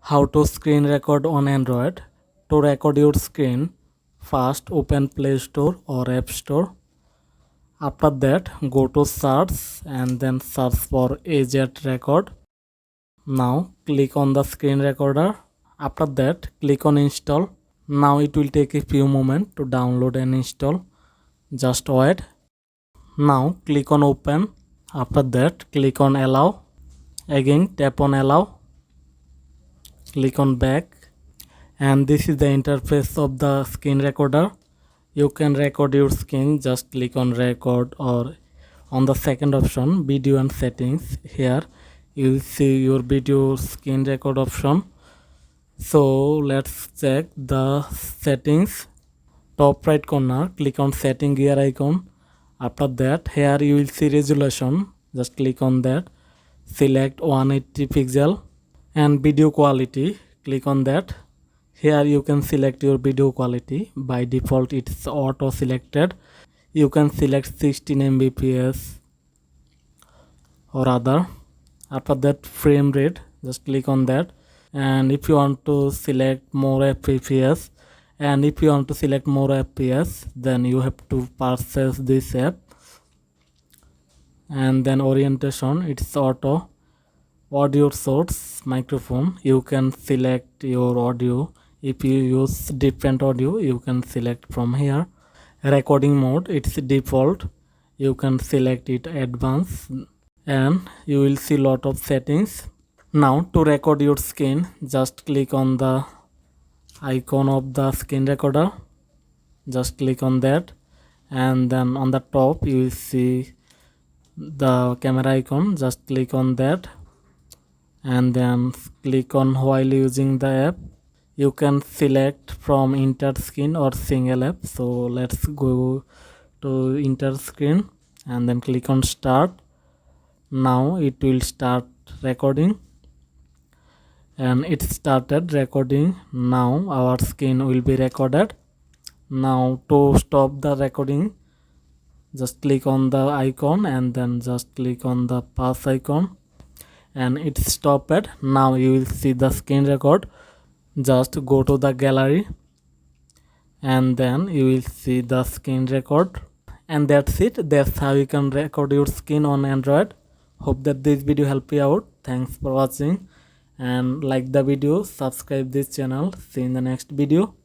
How to screen record on Android. To record your screen, first open Play Store or App Store. After that, go to search and then search for AZ Record. Now click on the screen recorder. After that, click on install. Now it will take a few moments to download and install. Just wait. Now click on open. After that, click on allow. Again tap on allow. Click on back, and this is the interface of the screen recorder. You can record your screen, just click on record, or on the second option video and settings. Here you will see your video screen record option. So let's check the settings. Top right corner, click on setting gear icon. After that, here you will see resolution, just click on that. Select 180 pixel. And video quality, click on that. Here you can select your video quality. By default it's auto selected. You can select 16 mbps or other. After that, frame rate, just click on that. And if you want to select more fps, then you have to purchase this app. And then orientation, it's auto. Audio source, microphone, you can select your audio. If you use different audio, you can select from here. Recording mode, it's default, you can select it advanced, and you will see lot of settings. Now to record your screen, just click on the icon of the screen recorder, just click on that, and then on the top you will see the camera icon, just click on that, and then click on while using the app. You can select from enter screen or single app. So let's go to enter screen and then click on start. Now it will start recording, and it started recording. Now our screen will be recorded. Now to stop the recording, just click on the icon and then just click on the pause icon, and it's stopped. Now you will see the screen record. Just go to the gallery and then you will see the screen record, and that's it. That's how you can record your screen on Android. Hope that this video helped you out. Thanks for watching, and like the video, subscribe this channel. See you in the next video.